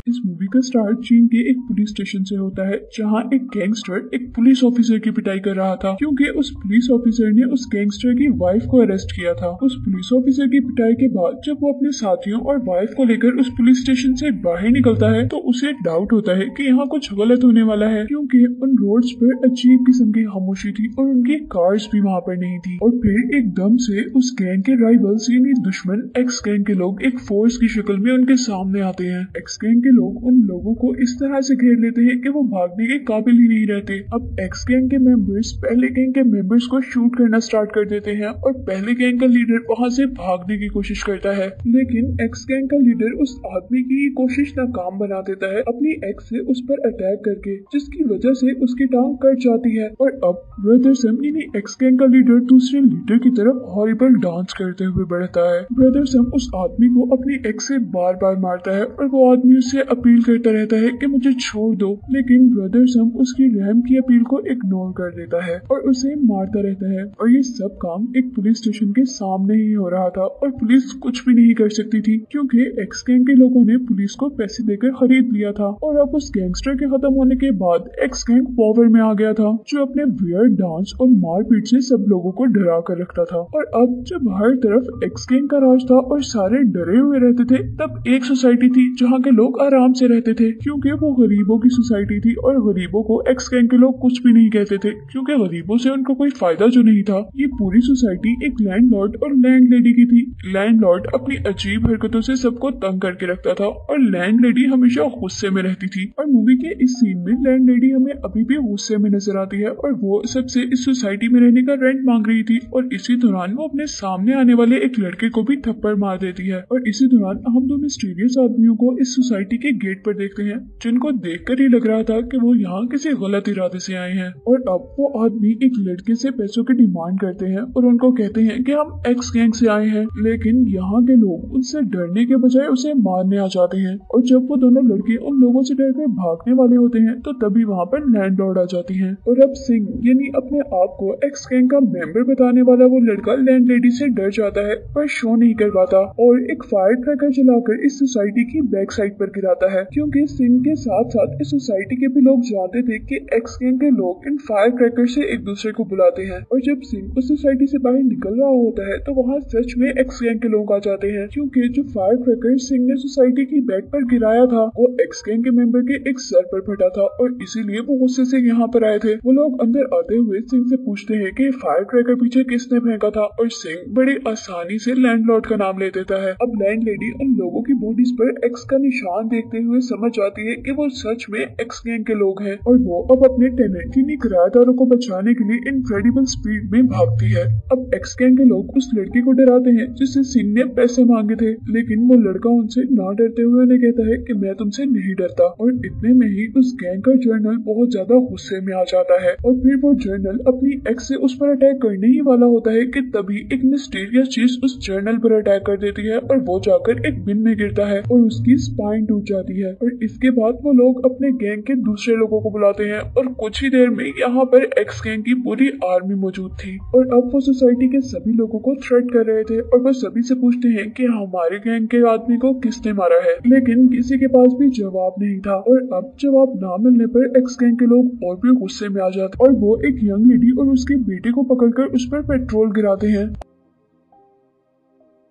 इस मूवी का स्टार्ट चीन के एक पुलिस स्टेशन से होता है, जहां एक गैंगस्टर एक पुलिस ऑफिसर की पिटाई कर रहा था क्योंकि उस पुलिस ऑफिसर ने उस गैंगस्टर की वाइफ को अरेस्ट किया था। उस पुलिस ऑफिसर की पिटाई के बाद जब वो अपने साथियों और वाइफ को लेकर उस पुलिस स्टेशन से बाहर निकलता है तो उसे डाउट होता है कि यहाँ कुछ गलत होने वाला है, क्योंकि उन रोड्स पर अजीब किस्म की खामोशी थी और उनकी कार्स भी वहाँ पर नहीं थी। और फिर एकदम से उस गैंग के राइवल्स यानी दुश्मन एक्स गैंग के लोग एक फोर्स की शक्ल में उनके सामने आते हैं। एक्स गैंग के लोग उन लोगों को इस तरह से घेर लेते हैं कि वो भागने के काबिल ही नहीं रहते। अब एक्स गैंग के मेंबर्स पहले गैंग के मेंबर्स को शूट करना स्टार्ट कर देते हैं और पहले गैंग का लीडर वहां से भागने की कोशिश करता है, लेकिन एक्स गैंग का लीडर उस आदमी की कोशिश नाकाम बना देता है अपनी एक्स से उस पर अटैक करके, जिसकी वजह से उसकी टांग कट जाती है। और अब ब्रदर सम यानी एक्स गैंग का लीडर दूसरे लीडर की तरफ हॉरिबल डांस करते हुए बढ़ता है। ब्रदर सम उस आदमी को अपनी एक्स से बार बार मारता है और वो आदमी उससे अपील करता रहता है कि मुझे छोड़ दो, लेकिन ब्रदर सम उसकी रहम की अपील को इग्नोर कर देता है और उसे मारता रहता है। और ये सब काम एक पुलिस स्टेशन के सामने ही हो रहा था और पुलिस कुछ भी नहीं कर सकती थी क्योंकि एक्स गैंग के लोगों ने पुलिस को पैसे देकर खरीद लिया था। और अब उस गैंगस्टर के खत्म होने के बाद एक्स गैंग पावर में आ गया था, जो अपने वियर्ड डांस और मारपीट से सब लोगों को डरा कर रखता था। और अब जब हर तरफ एक्स गैंग का राज था और सारे डरे हुए रहते थे, तब एक सोसाइटी थी जहाँ के लोग आराम से रहते थे क्योंकि वो गरीबों की सोसाइटी थी और गरीबों को एक्स गैंग के लोग कुछ भी नहीं कहते थे क्योंकि गरीबों से उनको कोई फायदा जो नहीं था। ये पूरी सोसाइटी एक लैंडलॉर्ड और लैंडलेडी की थी। लैंडलॉर्ड अपनी अजीब हरकतों से सबको तंग करके रखता था और लैंडलेडी हमेशा गुस्से में रहती थी। और मूवी के इस सीन में लैंडलेडी हमें अभी भी गुस्से में नजर आती है और वो सबसे इस सोसाइटी में रहने का रेंट मांग रही थी। और इसी दौरान वो अपने सामने आने वाले एक लड़के को भी थप्पड़ मार देती है। और इसी दौरान हम दो मिस्टीरियस आदमियों को इस सोसाइटी के गेट पर देखते हैं, जिनको देखकर ही लग रहा था कि वो यहाँ किसी गलत इरादे से आए हैं। और अब वो आदमी एक लड़के से पैसों की डिमांड करते हैं और उनको कहते हैं कि हम एक्स गैंग से आए हैं, लेकिन यहाँ के लोग उनसे डरने के बजाय उसे मारने आ जाते हैं। और जब वो दोनों लड़के उन लोगों से डरकर भागने वाले होते हैं तो तभी वहाँ पर लैंडलॉर्ड आ जाती है। और अब सिंह यानी अपने आप को एक्स गैंग का मेंबर बताने वाला वो लड़का लैंडलेडी से डर जाता है पर शो नहीं कर पाता और एक फायर क्रैकर जलाकर इस सोसाइटी की बैक साइड पर गिराता है, क्योंकि सिंह के साथ साथ इस सोसाइटी के भी लोग जानते थे कि एक्स गैंग के लोग इन फायर क्रैकर से एक दूसरे को बुलाते हैं। और जब सिंह उस सोसाइटी से बाहर निकल रहा होता है तो वहाँ सच में एक्स गैंग के लोग आ जाते हैं, क्योंकि जो फायर क्रैकर सिंह ने सोसाइटी की बैक पर गिराया था वो एक्स गैंग के मेंबर के एक सर पर फटा था और इसीलिए वो गुस्से से यहाँ पर आए थे। वो लोग अंदर आते हुए सिंह से पूछते हैं कि फायर क्रैकर पीछे किसने फेंका था और सिंह बड़ी आसानी से लैंडलॉर्ड का नाम ले देता है। अब लैंडलेडी उन लोगों की बॉडीज पर एक्स का निशान देखते हुए समझ जाती है कि वो सच में एक्स गैंग के लोग हैं और वो अब अपने टेनेंट यानी किराएदारों को बचाने के लिए इनक्रेडिबल स्पीड में भागती है। अब एक्स गैंग के लोग उस लड़के को डराते हैं जिससे सिंह ने पैसे मांगे थे, लेकिन वो लड़का उनसे ना डरते हुए उन्हें कहता है कि मैं तुमसे नहीं डरता। और इतने में ही उस गैंग का जर्नल बहुत ज्यादा गुस्से में आ जाता है और फिर वो जर्नल अपनी एक्स से उस पर अटैक करने ही वाला होता है कि तभी एक मिस्टीरियस चीज उस जर्नल पर अटैक कर देती है और वो जाकर एक बिन में गिरता है और उसकी स्पाइन टूट जाती है। और इसके बाद वो लोग अपने गैंग के दूसरे लोगों को बुलाते हैं और कुछ ही देर में यहाँ पर एक्स गैंग की पूरी आर्मी मौजूद थी। और अब वो सोसाइटी के सभी लोगों को थ्रेट कर रहे थे और वो सभी से पूछते हैं कि हमारे गैंग के आदमी को किसने मारा है, लेकिन किसी के पास भी जवाब नहीं था। और अब जवाब ना मिलने पर एक्स गैंग के लोग और भी गुस्से में आ जाते और वो एक यंग लेडी और उसके बेटे को पकड़कर उस पर पेट्रोल गिराते हैं।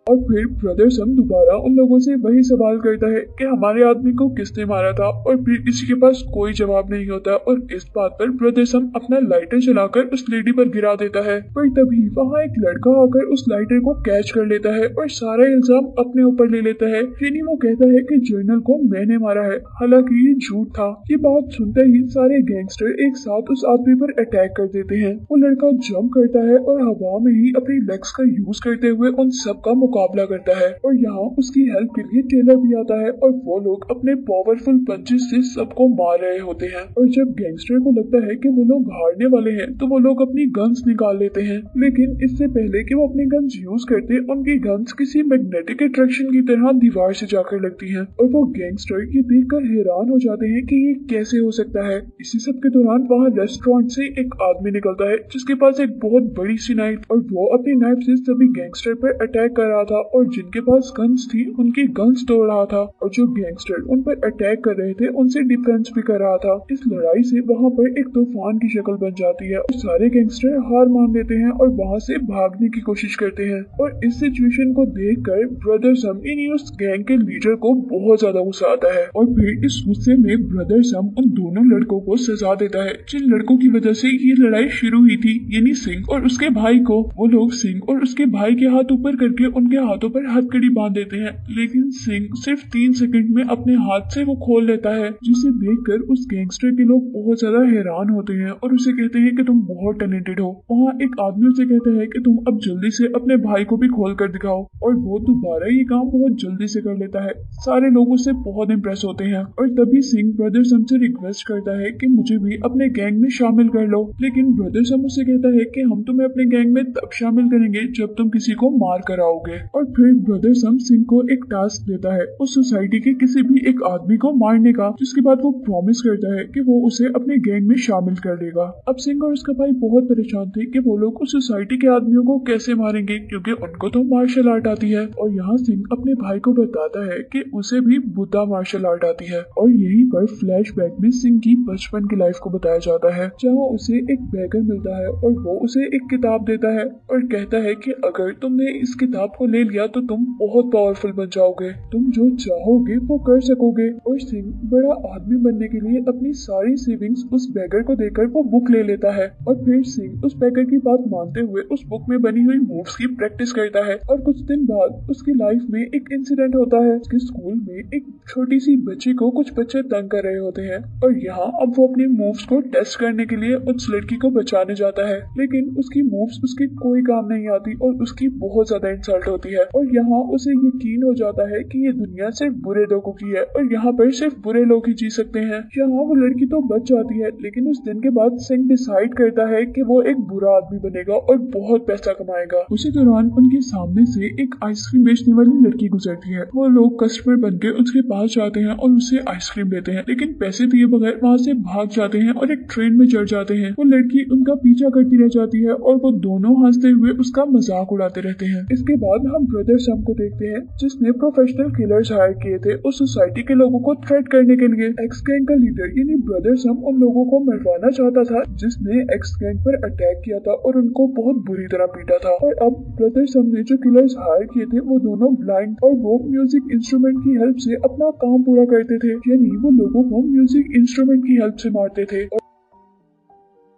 और फिर ब्रदर सम दोबारा उन लोगों से वही सवाल करता है कि हमारे आदमी को किसने मारा था और फिर किसी के पास कोई जवाब नहीं होता। और इस बात पर ब्रदर सम अपना लाइटर चलाकर उस लेडी पर गिरा देता है, पर तभी वहाँ एक लड़का आकर उस लाइटर को कैच कर लेता है और सारा इल्जाम अपने ऊपर ले लेता है। यानी वो कहता है कि जर्नल को मैंने मारा है, हालांकि ये झूठ था। ये बात सुनते ही सारे गैंगस्टर एक साथ उस आदमी पर अटैक कर देते हैं। वो लड़का जंप करता है और हवा में ही अपनी लेग्स का यूज करते हुए उन सब का मुकाबला करता है और यहाँ उसकी हेल्प के लिए टेलर भी आता है और वो लोग अपने पावरफुल पंचेस से सबको मार रहे होते हैं। और जब गैंगस्टर को लगता है कि वो लोग हारने वाले हैं तो वो लोग अपनी गन्स निकाल लेते हैं, लेकिन इससे पहले कि वो अपनी गन्स यूज करते उनकी गन्स किसी मैग्नेटिक अट्रैक्शन की तरह दीवार से जाकर लगती हैं और वो गैंगस्टर ये देखकर हैरान हो जाते हैं कि ये कैसे हो सकता है। इसी सब के दौरान वहाँ रेस्टोरेंट से एक आदमी निकलता है जिसके पास एक बहुत बड़ी सी नाइफ और वो अपनी नाइफ से सभी गैंगस्टर पर अटैक कर रहा रहा था और जिनके पास गन्स थी उनकी गन्स तोड़ रहा था और जो गैंगस्टर उन पर अटैक कर रहे थे उनसे डिफेंस भी कर रहा था। इस लड़ाई से वहाँ पर एक तूफान की शक्ल बन जाती है और सारे गैंगस्टर हार मान लेते हैं और वहाँ से भागने की कोशिश करते हैं। और इस सिचुएशन को देखकर ब्रदर सम यानी उस गैंग के लीडर को बहुत ज्यादा गुस्सा आता है और फिर इस गुस्से में ब्रदर सम उन दोनों लड़कों को सजा देता है जिन लड़कों की वजह से ये लड़ाई शुरू हुई थी, यानी सिंह और उसके भाई को। वो लोग सिंह और उसके भाई के हाथ ऊपर करके उनके हाथों पर हथकड़ी बांध देते हैं, लेकिन सिंह सिर्फ 3 सेकंड में अपने हाथ से वो खोल लेता है, जिसे देखकर उस गैंगस्टर के लोग बहुत ज्यादा हैरान होते हैं और उसे कहते हैं कि तुम बहुत टैलेंटेड हो। वहाँ एक आदमी उसे कहता है कि तुम अब जल्दी से अपने भाई को भी खोल कर दिखाओ और वो दोबारा ये काम बहुत जल्दी से कर लेता है। सारे लोग उससे बहुत इम्प्रेस होते हैं और तभी सिंह ब्रदर सम से रिक्वेस्ट करता है कि मुझे भी अपने गैंग में शामिल कर लो, लेकिन ब्रदर सम उससे कहता है कि हम तुम्हें अपने गैंग में तब शामिल करेंगे जब तुम किसी को मार कर आओगे। और फिर ब्रदर सम सिंह को एक टास्क देता है उस सोसाइटी के किसी भी एक आदमी को मारने का, जिसके बाद वो प्रॉमिस करता है कि वो उसे अपने गैंग में शामिल कर लेगा। अब सिंह और उसका भाई बहुत परेशान थे कि वो लोग उस सोसाइटी के आदमियों को कैसे मारेंगे, क्योंकि उनको तो मार्शल आर्ट आती है। और यहाँ सिंह अपने भाई को बताता है कि उसे भी बुद्धा मार्शल आर्ट आती है। और यहीं पर फ्लैशबैक में सिंह की बचपन की लाइफ को बताया जाता है, जहाँ उसे एक बैगर मिलता है और वो उसे एक किताब देता है और कहता है कि अगर तुमने इस किताब को ले लिया तो तुम बहुत पावरफुल बन जाओगे, तुम जो चाहोगे वो कर सकोगे। और सिंह बड़ा आदमी बनने के लिए अपनी सारी सेविंग्स उस बैगर को देकर वो बुक ले लेता है और फिर सिंह उस बैगर की बात मानते हुए उस बुक में बनी हुई मूव्स की प्रैक्टिस करता है। और कुछ दिन बाद उसकी लाइफ में एक इंसिडेंट होता है। उसके स्कूल में एक छोटी सी बच्ची को कुछ बच्चे तंग कर रहे होते हैं और यहाँ अब वो अपनी मूव्स को टेस्ट करने के लिए उस लड़की को बचाने जाता है, लेकिन उसकी मूव्स उसके कोई काम नहीं आती और उसकी बहुत ज्यादा इंसल्ट होती है। और यहाँ उसे यकीन हो जाता है कि ये दुनिया सिर्फ बुरे लोगों की है और यहाँ पर सिर्फ बुरे लोग ही जी सकते हैं। यहाँ वो लड़की तो बच जाती है, लेकिन उस दिन के बाद सिंह डिसाइड करता है कि वो एक बुरा आदमी बनेगा और बहुत पैसा कमाएगा। उसी दौरान उनके सामने से एक आइसक्रीम बेचने वाली लड़की गुजरती है। वो लोग कस्टमर बनके उसके पास जाते हैं और उससे आइसक्रीम लेते हैं, लेकिन पैसे दिए बगैर वहाँ से भाग जाते हैं और एक ट्रेन में चढ़ जाते हैं। वो लड़की उनका पीछा करती रह जाती है और वो दोनों हंसते हुए उसका मजाक उड़ाते रहते हैं। इसके बाद हम ब्रदर सम को देखते हैं, जिसने प्रोफेशनल किलर्स हायर किए थे उस सोसाइटी के लोगों को थ्रेट करने के लिए। एक्स गैंग का लीडर यानी ब्रदर सम उन लोगों को मरवाना चाहता था जिसने एक्स गैंग पर अटैक किया था और उनको बहुत बुरी तरह पीटा था। और अब ब्रदर सम ने जो किलर्स हायर किए थे वो दोनों ब्लाइंड और वो म्यूजिक इंस्ट्रूमेंट की हेल्प से अपना काम पूरा करते थे, यानी वो लोगों को म्यूजिक इंस्ट्रूमेंट की हेल्प से मारते थे।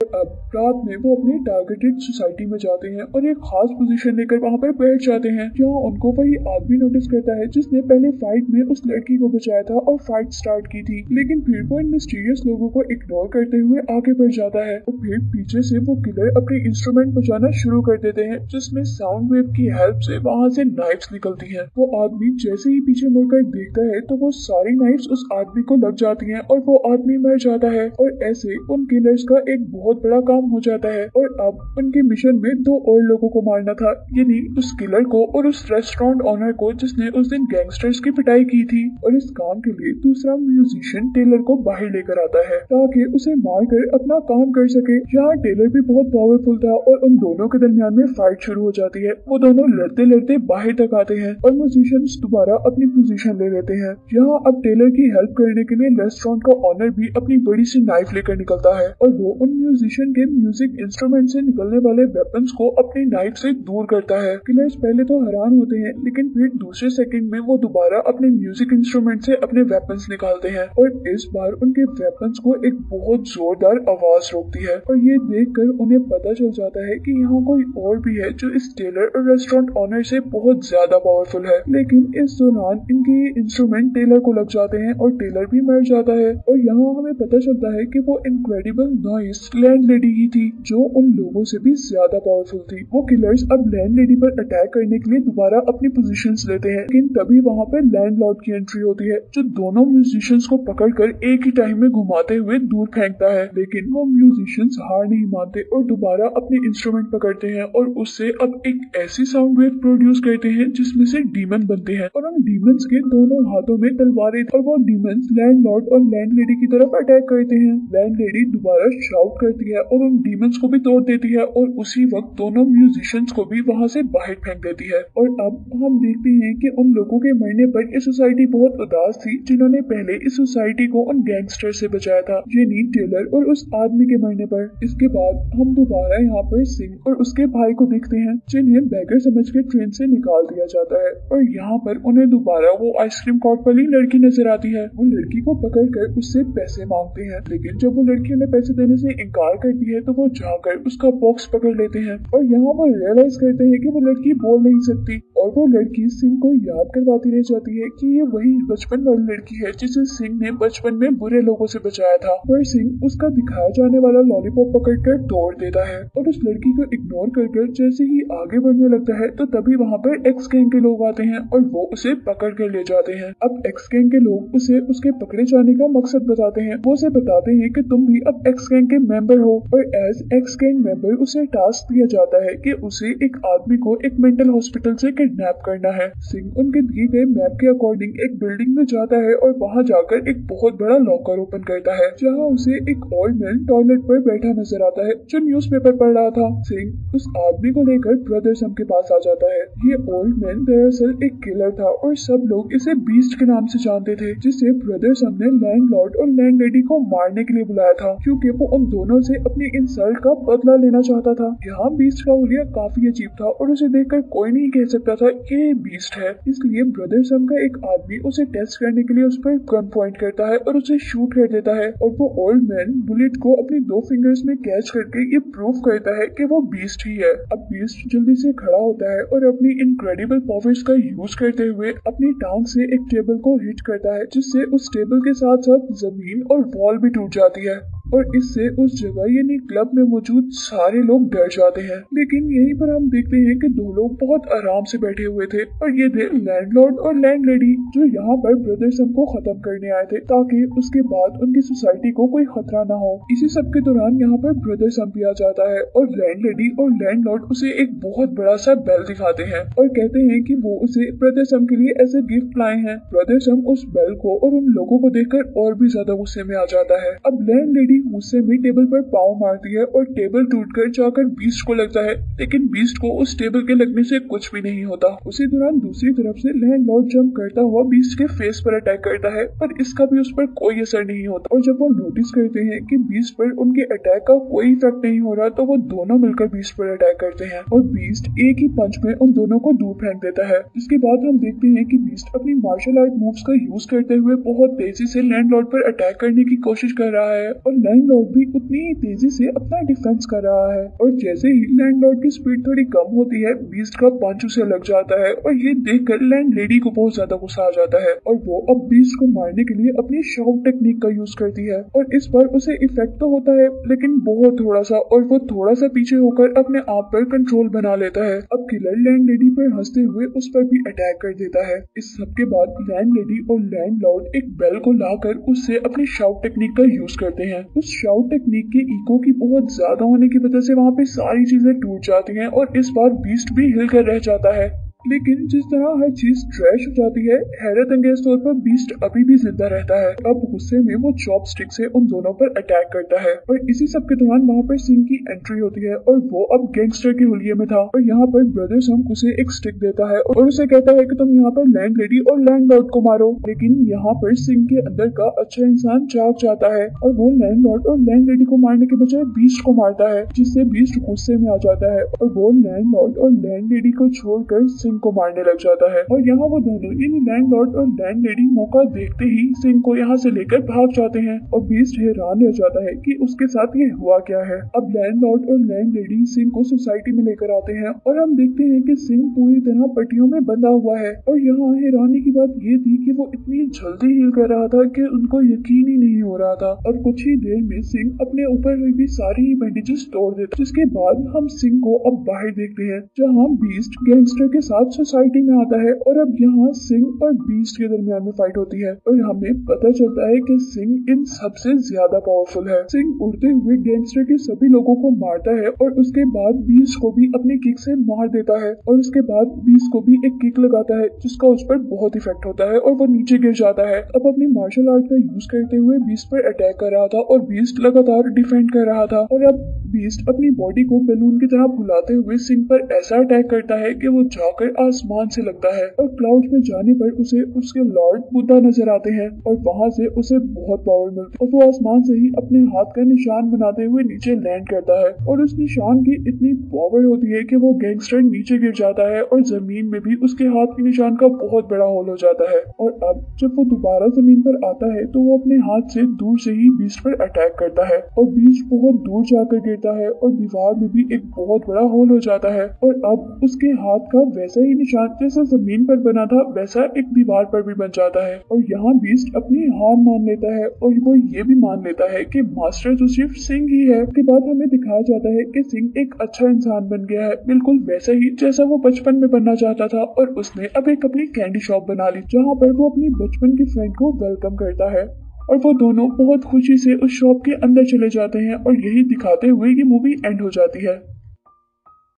अब रात में वो अपने टारगेटेड सोसाइटी में जाते हैं और एक खास पोजीशन लेकर वहाँ पर बैठ जाते हैं, जहाँ उनको वही आदमी नोटिस करता है जिसने पहले फाइट में उस लड़की को बचाया था और फाइट स्टार्ट की थी। लेकिन फिर वो इन मिस्टीरियस लोगों को इग्नोर करते हुए आगे बढ़ जाता है और फिर पीछे से वो किलर अपने इंस्ट्रूमेंट बजाना शुरू कर देते हैं, जिसमें साउंड वेव की हेल्प से वहाँ से नाइफ्स निकलती हैं। वो आदमी जैसे ही पीछे मुड़कर देखता है तो वो सारी नाइफ्स उस आदमी को लग जाती हैं और वो आदमी मर जाता है। और ऐसे उन किलर्स का एक बहुत बड़ा काम हो जाता है और अब उनके मिशन में 2 और लोगों को मारना था, यानी उस किलर को और उस रेस्टोरेंट ओनर को जिसने उस दिन गैंगस्टर्स की पिटाई की थी। और इस काम के लिए दूसरा म्यूजिशियन टेलर को बाहर लेकर आता है ताकि उसे मारकर अपना काम कर सके। यहाँ टेलर भी बहुत पावरफुल था और उन दोनों के दरमियान में फाइट शुरू हो जाती है। वो दोनों लड़ते लड़ते बाहर तक आते हैं और म्यूजिशियंस दोबारा अपनी पोजीशन ले लेते हैं। यहाँ अब टेलर की हेल्प करने के लिए रेस्टोरेंट का ओनर भी अपनी बड़ी सी नाइफ लेकर निकलता है और वो उन म्यूजिशियन के म्यूजिक इंस्ट्रूमेंट से निकलने वाले वेपन्स को अपनी नाइफ से दूर करता है। किलर्स पहले तो हैरान होते हैं, लेकिन फिर दूसरे सेकंड में वो दोबारा अपने म्यूजिक इंस्ट्रूमेंट से अपने वेपन्स निकालते हैं और इस बार उनके वेपन्स को एक बहुत जोरदार आवाज रोकती है। और ये देखकर उन्हें पता चल जाता है कि यहाँ कोई और भी है जो इस टेलर और रेस्टोरेंट ओनर से बहुत ज्यादा पावरफुल है। लेकिन इस दौरान इनके इंस्ट्रूमेंट टेलर को लग जाते हैं और टेलर भी मर जाता है। और यहाँ हमें पता चलता है कि वो इनक्रेडिबल नॉइस लैंडलेडी ही थी जो उन लोगों से भी ज्यादा पावरफुल थी। वो किलर्स अब लैंडलेडी पर अटैक करने के लिए दोबारा अपनी पोजीशंस लेते हैं, लेकिन तभी वहाँ पर लैंडलॉर्ड की एंट्री होती है जो दोनों म्यूजिशियंस को पकड़कर एक ही टाइम में घुमाते हुए दूर फेंकता है। लेकिन वो म्यूजिशियंस हार नहीं मानते और दोबारा अपने इंस्ट्रूमेंट पकड़ते हैं और उससे अब एक ऐसी साउंड वेव प्रोड्यूस करते हैं जिसमें से डीमन बनते हैं और उन डीमंस के दोनों हाथों में तलवारें और वो डीमंस लैंडलॉर्ड और लैंडलेडी की तरफ अटैक करते हैं। लैंडलेडी दोबारा शाउट करती करती है और उन डीमंस को भी तोड़ देती है और उसी वक्त दोनों म्यूजिशियंस को भी वहाँ से बाहर फेंक देती है। और अब हम देखते हैं कि उन लोगों के मरने पर ये सोसाइटी बहुत उदास थी जिन्होंने पहले इस सोसाइटी को उन गैंगस्टर से बचाया था, जेनी टेलर और उस आदमी के मरने पर। इसके बाद हम दोबारा यहाँ पर सिंह और उसके भाई को देखते हैं जिन्हें बैगर समझ के ट्रेन से निकाल दिया जाता है और यहाँ पर उन्हें दोबारा वो आइसक्रीम कार्ट वाली लड़की नजर आती है। वो लड़की को पकड़ कर उससे पैसे मांगते हैं, लेकिन जब वो लड़की उन्हें पैसे देने से इनकार करती है तो वो जाकर उसका बॉक्स पकड़ लेते हैं और यहाँ वो रियलाइज करते हैं कि वो लड़की बोल नहीं सकती और वो लड़की सिंह को याद करवाती रह जाती है कि ये वही बचपन वाली लड़की है जिसे सिंह ने बचपन में बुरे लोगों से बचाया था। पर सिंह उसका दिखाया जाने वाला लॉलीपॉप पकड़कर तोड़ देता है और उस लड़की को इग्नोर कर जैसे ही आगे बढ़ने लगता है तो तभी वहाँ पर एक्स गैंग के लोग आते हैं और वो उसे पकड़ कर ले जाते हैं। अब एक्स गैंग के लोग उसे उसके पकड़े जाने का मकसद बताते हैं। वो उसे बताते हैं कि तुम भी अब एक्स गैंग के मेंबर हो और एज एक्स गैंग मेंबर उसे टास्क दिया जाता है कि उसे एक आदमी को एक मेंटल हॉस्पिटल से किडनैप करना है। सिंह उनके दिए गए मैप के अकॉर्डिंग एक बिल्डिंग में जाता है और वहाँ जाकर एक बहुत बड़ा लॉकर ओपन करता है जहाँ उसे एक ओल्ड मैन टॉयलेट पर बैठा नजर आता है जो न्यूज़पेपर पढ़ रहा था। सिंह उस आदमी को लेकर ब्रदर सम के पास आ जाता है। ये ओल्ड मैन दरअसल एक किलर था और सब लोग इसे बीस्ट के नाम से जानते थे, जिसे ब्रदर सम ने लैंडलॉर्ड और लैंडलेडी को मारने के लिए बुलाया था क्योंकि वो उन दोनों से अपनी इंसल्ट का बदला लेना चाहता था। यहाँ बीस्ट का हुलिया काफी अजीब था और उसे देखकर कोई नहीं कह सकता था कि ये बीस्ट है, इसलिए ब्रदर सम का एक आदमी उसे टेस्ट करने के लिए उस पर गन पॉइंट करता है और उसे शूट कर देता है और वो ओल्ड मैन बुलेट को अपनी 2 फिंगर्स में कैच करके ये प्रूव करता है कि वो बीस्ट ही है। अब बीस्ट जल्दी से खड़ा होता है और अपनी इनक्रेडिबल पावर्स का यूज करते हुए अपनी टांग से एक टेबल को हिट करता है जिससे उस टेबल के साथ साथ जमीन और वॉल भी टूट जाती है और इससे उस जगह यानी क्लब में मौजूद सारे लोग डर जाते हैं। लेकिन यहीं पर हम देखते हैं कि 2 लोग बहुत आराम से बैठे हुए थे और ये थे लैंडलॉर्ड और लैंडलेडी जो यहाँ पर ब्रदर सम को खत्म करने आए थे ताकि उसके बाद उनकी सोसाइटी को कोई खतरा न हो। इसी सब के दौरान यहाँ पर ब्रदर सम भी आ जाता है और लैंडलेडी और लैंडलॉर्ड उसे एक बहुत बड़ा सा बेल दिखाते हैं और कहते हैं कि वो उसे ब्रदर सम के लिए ऐसे गिफ्ट लाए हैं। ब्रदर सम उस बेल को और उन लोगों को देखकर और भी ज्यादा गुस्से में आ जाता है। अब लैंडलेडी गुस्से में टेबल पर पाँव मारती है और टेबल टूटकर जाकर बीस्ट को लगता है, लेकिन बीस्ट को उस टेबल के लगने से कुछ भी नहीं होता। उसी दौरान दूसरी तरफ से लैंडलॉर्ड जंप करता हुआ बीस्ट के फेस पर अटैक करता है पर इसका भी उस पर कोई असर नहीं होता और जब वो नोटिस करते हैं कि बीस्ट पर उनके अटैक का कोई इफेक्ट नहीं हो रहा तो वो दोनों मिलकर बीस्ट पर अटैक करते हैं और बीस्ट एक ही पंच में उन दोनों को दूर फेंक देता है। जिसके बाद हम देखते हैं कि बीस्ट अपनी मार्शल आर्ट मूव्स का यूज करते हुए बहुत तेजी से लैंडलॉर्ड पर अटैक करने की कोशिश कर रहा है और लैंडलॉर्ड भी उतनी ही तेजी से अपना डिफेंस कर रहा है और जैसे ही लैंडलॉर्ड की स्पीड थोड़ी कम होती है बीस्ट का पंच उसे लग जाता है और ये देखकर लैंडलेडी को बहुत ज्यादा गुस्सा आ जाता है और वो अब बीस्ट को मारने के लिए अपनी शाउट टेक्निक का यूज करती है और इस पर उसे इफेक्ट तो होता है लेकिन बहुत थोड़ा सा और वो थोड़ा सा पीछे होकर अपने आप पर कंट्रोल बना लेता है। अब किलर लैंडलेडी पर हंसते हुए उस पर भी अटैक कर देता है। इस सब के बाद लैंडलेडी और लैंडलॉर्ड एक बेल को लाकर उससे अपनी शाउट टेक्निक का यूज करते हैं। उस शाउट टेक्निक के इको की बहुत ज्यादा होने की वजह से वहाँ पे सारी चीजें टूट जाती हैं और इस बार बीस्ट भी हिलकर रह जाता है। लेकिन जिस तरह हर चीज ट्रैश हो जाती है हैरत अंगेज तौर पर बीस्ट अभी भी जिंदा रहता है। अब गुस्से में वो चॉपस्टिक से उन दोनों पर अटैक करता है और इसी सब के दौरान वहाँ पर सिंह की एंट्री होती है और वो अब गैंगस्टर के हुलिये में था और यहाँ पर ब्रदर सम उसे एक स्टिक देता है और उसे कहता है कि तुम यहाँ पर लैंडलेडी और लैंडलॉर्ड को मारो। लेकिन यहाँ पर सिंह के अंदर का अच्छा इंसान जाग जाता है और वो लैंडलॉर्ड और लैंडलेडी को मारने के बजाय बीस्ट को मारता है जिससे बीस्ट गुस्से में आ जाता है और वो लैंडलॉर्ड और लैंडलेडी को छोड़कर को मारने लग जाता है और यहाँ वो दोनों यानी लैंडलॉर्ड और लैंडलेडी मौका देखते ही सिंह को यहाँ से लेकर भाग जाते हैं और बीस्ट हैरान रह जाता है कि उसके साथ ये हुआ क्या है। अब लैंडलॉर्ड और लैंडलेडी सिंह को सोसाइटी में लेकर आते हैं और हम देखते हैं कि सिंह पूरी तरह पट्टियों में बंधा हुआ है और यहाँ हैरानी की बात ये थी कि वो इतनी जल्दी हील कर रहा था कि उनको यकीन ही नहीं हो रहा था और कुछ ही देर में सिंह अपने ऊपर हुई भी सारी ही बैंडेजेस तोड़ देते। जिसके बाद हम सिंह को अब बाहर देखते हैं जहाँ बीस्ट गैंगस्टर के साथ बाद सोसाइटी में आता है और अब यहाँ सिंह और बीस्ट के दरमियान में फाइट होती है और हमें पता चलता है कि सिंह इन सबसे ज्यादा पावरफुल है। सिंह उड़ते हुए गैंगस्टर के सभी लोगों को मारता है और उसके बाद बीस्ट को भी अपनी किक से मार देता है और उसके बाद बीस्ट को भी एक किक लगाता है जिसका उस पर बहुत इफेक्ट होता है और वो नीचे गिर जाता है। अब अपनी मार्शल आर्ट का यूज करते हुए बीस्ट पर अटैक कर रहा था और बीस्ट लगातार डिफेंड कर रहा था और अब बीस्ट अपनी बॉडी को बैलून की तरह फुलाते हुए सिंह पर ऐसा अटैक करता है कि वो जाकर आसमान से लगता है और क्लाउड में जाने पर उसे उसके लॉर्ड बुद्धा नजर आते हैं और वहां से उसे बहुत पावर मिलती है और वो आसमान से ही अपने हाथ का निशान बनाते हुए नीचे लैंड करता है और उस निशान की इतनी पावर होती है कि वो गैंगस्टर नीचे गिर जाता है और जमीन में भी उसके हाथ के निशान का बहुत बड़ा होल हो जाता है। और अब जब वो दोबारा जमीन पर आता है तो वो अपने हाथ से दूर से ही बीस्ट पर अटैक करता है और बीस्ट बहुत दूर जाकर गिरता है और दीवार में भी एक बहुत बड़ा होल हो जाता है और अब उसके हाथ का वैसा ही निशान जैसा जमीन पर बना था वैसा एक दीवार पर भी बन जाता है और यहाँ बीस्ट अपनी हार मान लेता है और वो ये भी मान लेता है कि मास्टर तो सिर्फ सिंह ही है। उसके बाद हमें दिखाया जाता है कि सिंह एक अच्छा इंसान बन गया है, बिल्कुल वैसा ही जैसा वो बचपन में बनना चाहता था और उसने अब एक अपनी कैंडी शॉप बना ली जहाँ पर वो अपनी बचपन की फ्रेंड को वेलकम करता है और वो दोनों बहुत खुशी से उस शॉप के अंदर चले जाते हैं और यही दिखाते हुए ये मूवी एंड हो जाती है।